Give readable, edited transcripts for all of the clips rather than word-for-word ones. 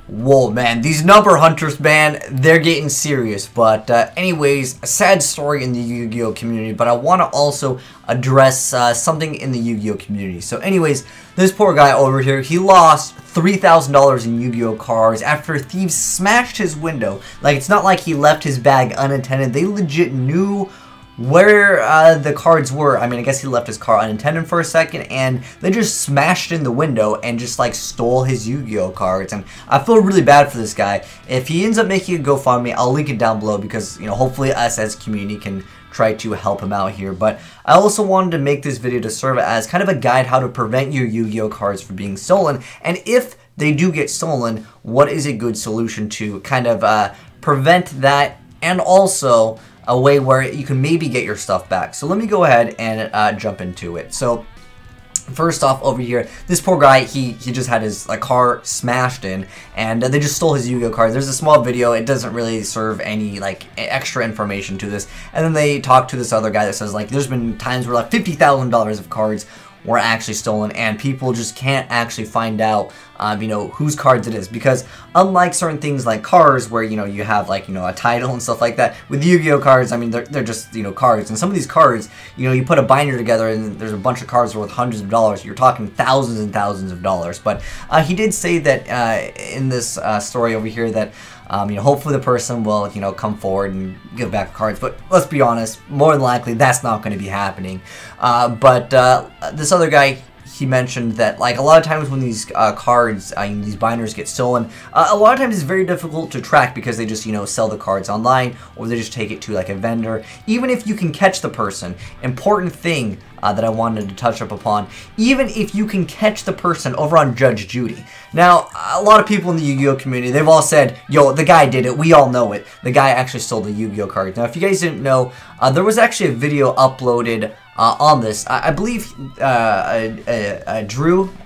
Whoa, man, these number hunters, man, they're getting serious. But anyways, a sad story in the Yu-Gi-Oh community, but I want to also address something in the Yu-Gi-Oh community. So anyways, this poor guy over here, he lost $3,000 in Yu-Gi-Oh cards after thieves smashed his window. Like, it's not like he left his bag unattended. They legit knew where the cards were. I mean, I guess he left his car unattended for a second, and they just smashed in the window and just like stole his Yu-Gi-Oh cards. And I feel really bad for this guy. If he ends up making a GoFundMe, I'll link it down below because, you know, hopefully us as a community can try to help him out here. But I also wanted to make this video to serve as kind of a guide how to prevent your Yu-Gi-Oh cards from being stolen, and if they do get stolen, what is a good solution to kind of prevent that, and also a way where you can maybe get your stuff back. So let me go ahead and jump into it. So first off, over here, this poor guy, he just had his car smashed in, and they just stole his Yu-Gi-Oh cards. There's a small video. It doesn't really serve any extra information to this. And then they talk to this other guy that says there's been times where $50,000 of cards were actually stolen, and people just can't actually find out you know, whose cards it is, because unlike certain things like cars where, you know, you have you know, a title and stuff like that, with Yu-Gi-Oh cards, I mean, they're just, you know, cards. And some of these cards, you know, you put a binder together and there's a bunch of cards worth hundreds of dollars. You're talking thousands and thousands of dollars. But he did say that in this story over here that you know, hopefully the person will, you know, come forward and give back cards. But let's be honest, more than likely that's not going to be happening. But this other guy, he mentioned that a lot of times when these cards, these binders get stolen, a lot of times it's very difficult to track because they just, you know, sell the cards online, or they just take it to a vendor. Even if you can catch the person, important thing that I wanted to touch up upon, even if you can catch the person over on Judge Judy. Now, a lot of people in the Yu-Gi-Oh community, they've all said, yo, the guy did it, we all know it. The guy actually stole the Yu-Gi-Oh cards. Now, if you guys didn't know, there was actually a video uploaded on this. I believe Drew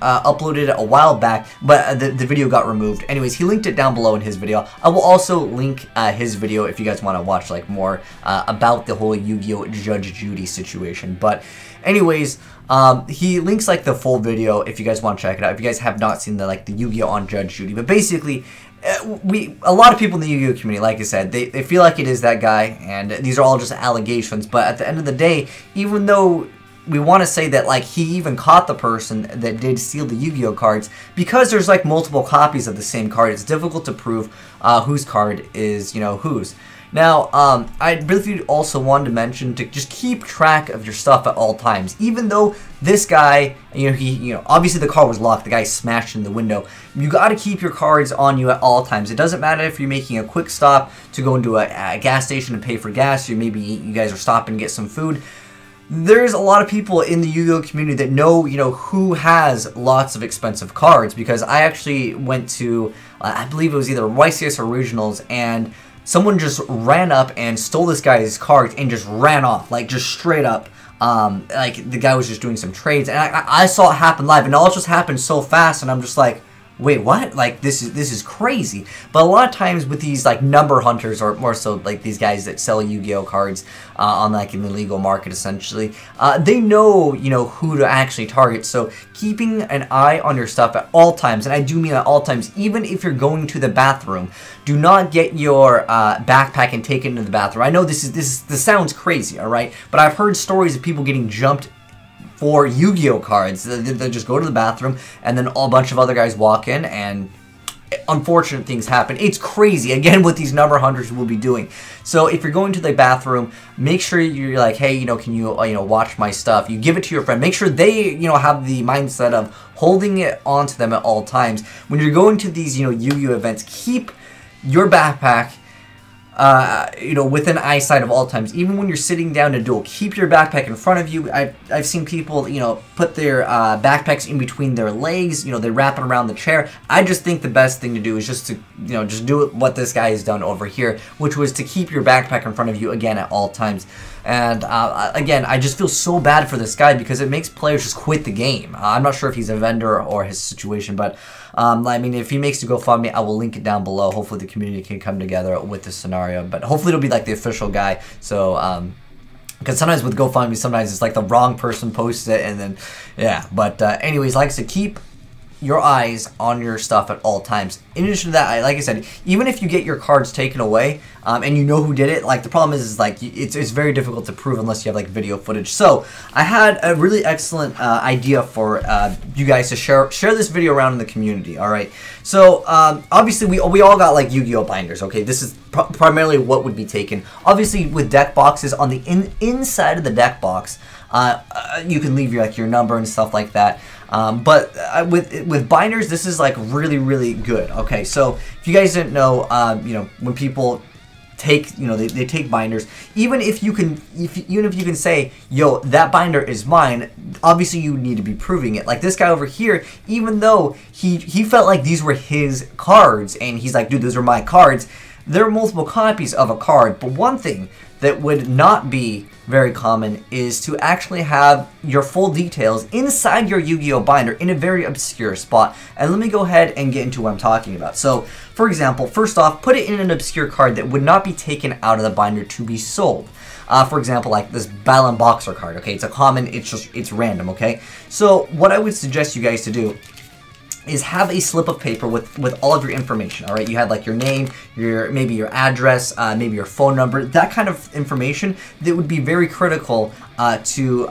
uploaded it a while back, but the video got removed. Anyways, he linked it down below in his video. I will also link his video if you guys want to watch more about the whole Yu-Gi-Oh Judge Judy situation. But anyways, he links the full video if you guys want to check it out, if you guys have not seen the Yu-Gi-Oh on Judge Judy. But basically, a lot of people in the Yu-Gi-Oh community, like I said, they feel like it is that guy, and these are all just allegations. But at the end of the day, even though we want to say that he even caught the person that did steal the Yu-Gi-Oh cards, because there's multiple copies of the same card, it's difficult to prove whose card is, you know, whose. Now, I really also wanted to mention to just keep track of your stuff at all times. Even though this guy, you know, obviously the car was locked, the guy smashed in the window. You got to keep your cards on you at all times. It doesn't matter if you're making a quick stop to go into a gas station and pay for gas, or maybe you guys are stopping to get some food. There's a lot of people in the Yu-Gi-Oh community that know, you know, who has lots of expensive cards, because I actually went to, I believe it was either YCS or Regionals, and someone just ran up and stole this guy's cards and just ran off, just straight up. The guy was just doing some trades, and I saw it happen live, and it all just happened so fast, and I'm just like, wait, what? This is crazy. But a lot of times with these number hunters, or more so these guys that sell Yu-Gi-Oh cards on an illegal market essentially, they know, you know, who to actually target. So keeping an eye on your stuff at all times, and I do mean at all times, even if you're going to the bathroom, do not get your backpack and take it into the bathroom. I know this sounds crazy, all right, but I've heard stories of people getting jumped for Yu-Gi-Oh cards. They just go to the bathroom, and then a bunch of other guys walk in, and unfortunate things happen. It's crazy, again, what these number hunters will be doing. So if you're going to the bathroom, make sure you're like, hey, you know, can you, you know, watch my stuff? You give it to your friend. Make sure they, you know, have the mindset of holding it onto them at all times. When you're going to these, you know, Yu-Gi-Oh events, keep your backpack you know, within eyesight of all times. Even when you're sitting down to duel, keep your backpack in front of you. I've seen people, you know, put their backpacks in between their legs. You know, they wrap it around the chair. I just think the best thing to do is just to, you know, just do what this guy has done over here, which was to keep your backpack in front of you again at all times. And again, I just feel so bad for this guy because it makes players just quit the game. I'm not sure if he's a vendor or his situation, but I mean, if he makes a GoFundMe, I will link it down below. Hopefully the community can come together with this scenario, but hopefully it'll be the official guy. So because sometimes with GoFundMe, sometimes it's the wrong person posts it, and then yeah. But anyways, like I said, keep your eyes on your stuff at all times. In addition to that, like I said, even if you get your cards taken away and you know who did it, like the problem is like it's very difficult to prove unless you have like video footage. So I had a really excellent idea for you guys to share this video around in the community. All right. So obviously we all got like Yu-Gi-Oh binders. Okay, this is primarily what would be taken. Obviously with deck boxes, on the inside of the deck box, you can leave your number and stuff like that. But with binders, this is like really good. Okay, so if you guys didn't know, when people take, they take binders, even if you can say, yo, that binder is mine, obviously you need to be proving it. Like this guy over here, even though he felt like these were his cards, and he's like, dude, those are my cards. There are multiple copies of a card, but one thing that would not be very common is to actually have your full details inside your Yu-Gi-Oh binder in a very obscure spot. And let me go ahead and get into what I'm talking about. So, for example, first off, put it in an obscure card that would not be taken out of the binder to be sold. For example, like this Balan Boxer card, okay? It's a common, it's random, okay? So, what I would suggest you guys to do is have a slip of paper with all of your information. All right, you had like your name, maybe your address, maybe your phone number, that kind of information that would be very critical to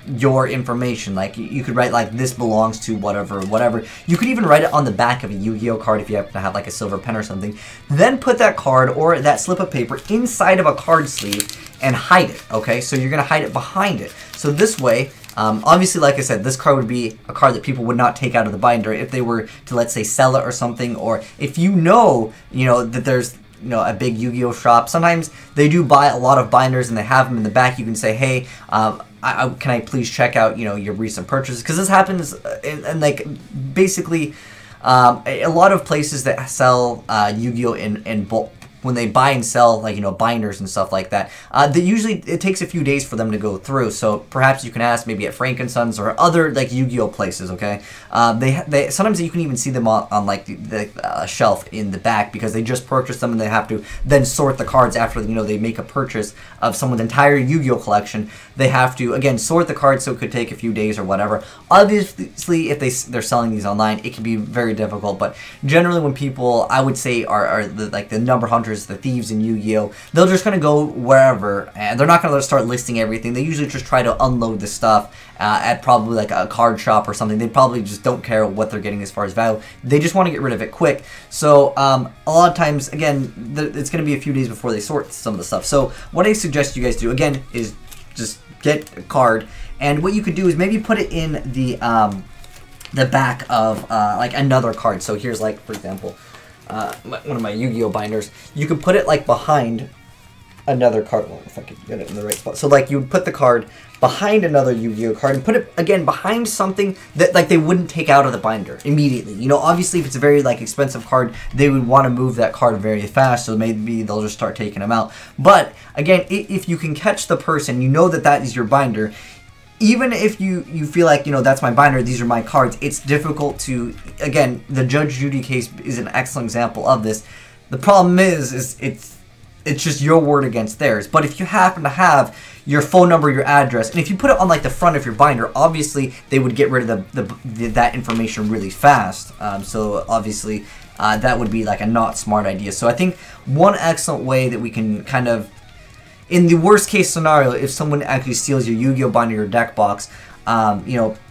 your information. Like you could write like this belongs to whatever. You could even write it on the back of a Yu-Gi-Oh card if you happen to have like a silver pen or something. Then put that card or that slip of paper inside of a card sleeve and hide it. Okay, so you're gonna hide it behind it. So this way, obviously, like I said, this card would be a card that people would not take out of the binder if they were to, let's say, sell it or something, or if you know that there's, a big Yu-Gi-Oh shop. Sometimes they do buy a lot of binders and they have them in the back. You can say, hey, can I please check out, your recent purchases? Because this happens in like, basically, a lot of places that sell Yu-Gi-Oh in bulk, when they buy and sell, like, binders and stuff like that, usually it takes a few days for them to go through. So perhaps you can ask maybe at Frankenson's or other like Yu-Gi-Oh places. Okay, they sometimes you can even see them on like the shelf in the back because they just purchased them and they have to then sort the cards after they make a purchase of someone's entire Yu-Gi-Oh collection. They have to again sort the cards, so it could take a few days or whatever. Obviously, if they're selling these online, it can be very difficult. But generally, when people, I would say, are the number hunters, the thieves in Yu-Gi-Oh, they're just gonna go wherever and they're not gonna start listing everything. They usually just try to unload the stuff at probably like a card shop or something. They probably just don't care what they're getting as far as value. They just want to get rid of it quick. So a lot of times, again, it's gonna be a few days before they sort some of the stuff. So what I suggest you guys do again is just get a card, and what you could do is maybe put it in the back of like another card. So here's like, for example, one of my Yu-Gi-Oh binders. You could put it like behind another card. Well, if I could get it in the right spot. So like you would put the card behind another Yu-Gi-Oh card and put it again behind something that like they wouldn't take out of the binder immediately. Obviously if it's a very like expensive card, they would want to move that card very fast, so maybe they'll just start taking them out. But again, if you can catch the person, that is your binder. Even if you feel like, that's my binder, these are my cards, it's difficult to, again, the Judge Judy case is an excellent example of this. The problem is it's just your word against theirs. But if you happen to have your phone number, your address, and if you put it on like the front of your binder, obviously they would get rid of that information really fast. So obviously that would be like a not smart idea. So I think one excellent way that we can kind of, in the worst case scenario, if someone actually steals your Yu-Gi-Oh binder or deck box,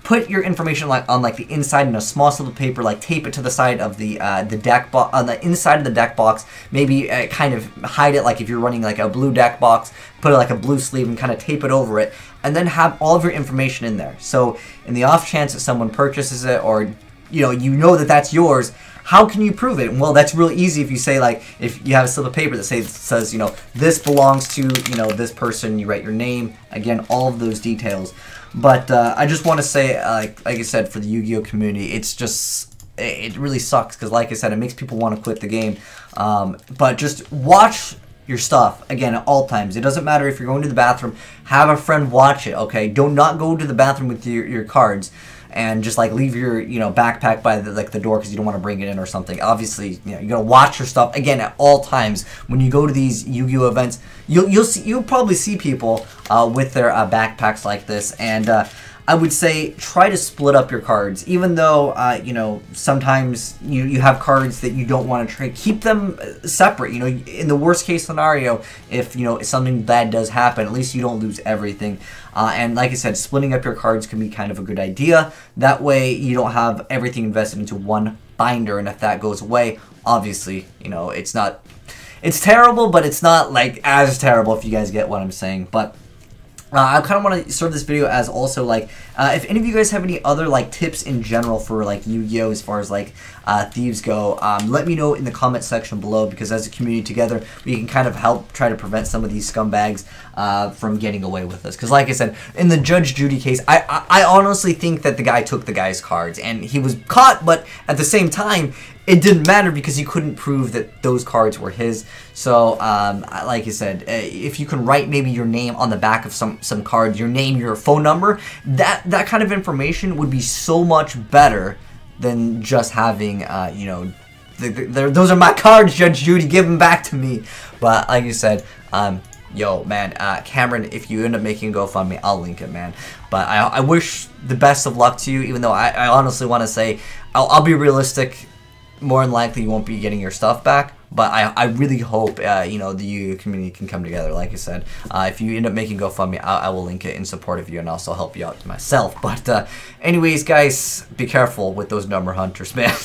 put your information on the inside in a small slip of paper, like tape it to the side of the deck box, on the inside of the deck box. Maybe kind of hide it, like if you're running like a blue deck box, put it like a blue sleeve and kind of tape it over it, and then have all of your information in there. So in the off chance that someone purchases it, or that that's yours, how can you prove it? Well, that's really easy if you say, like, if you have a slip of paper that says, this belongs to, this person, you write your name, again, all of those details. But I just want to say, like I said, for the Yu-Gi-Oh community, it really sucks, because like I said, it makes people want to quit the game. But just watch your stuff, again, at all times. It doesn't matter if you're going to the bathroom, have a friend watch it, okay? Do not go to the bathroom with your cards and just like leave your backpack by the door because you don't want to bring it in or something. Obviously, you gotta watch your stuff again at all times. When you go to these Yu-Gi-Oh events, you'll probably see people with their backpacks like this, and I would say try to split up your cards. Even though, you know, sometimes you have cards that you don't want to trade, keep them separate. You know, in the worst case scenario, if, you know, something bad does happen, at least you don't lose everything. And like I said, splitting up your cards can be kind of a good idea. That way you don't have everything invested into one binder, and if that goes away, obviously, you know, it's terrible, but it's not like as terrible, if you guys get what I'm saying. But I kind of want to serve this video as also like, if any of you guys have any other like tips in general for like Yu-Gi-Oh as far as like thieves go, let me know in the comment section below, because as a community together we can kind of help try to prevent some of these scumbags from getting away with this. Because like I said, in the Judge Judy case, I honestly think that the guy took the guy's cards and he was caught, but at the same time it didn't matter because he couldn't prove that those cards were his. So, like I said, if you can write maybe your name on the back of some cards, your name, your phone number, that kind of information would be so much better than just having, you know, those are my cards, Judge Judy, give them back to me. But like you said, yo, man, Cameron, if you end up making a GoFundMe, I'll link it, man. But I wish the best of luck to you, even though I honestly want to say, I'll be realistic. More than likely you won't be getting your stuff back, but I really hope you know, the Yu-Gi-Oh community can come together. Like I said, if you end up making GoFundMe, I will link it in support of you, and also help you out myself. But anyways, guys, be careful with those number hunters, man.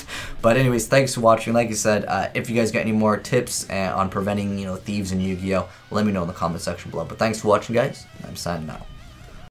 But anyways, thanks for watching. Like I said, if you guys got any more tips on preventing, you know, thieves in Yu-Gi-Oh, let me know in the comment section below. But thanks for watching, guys. I'm signing out.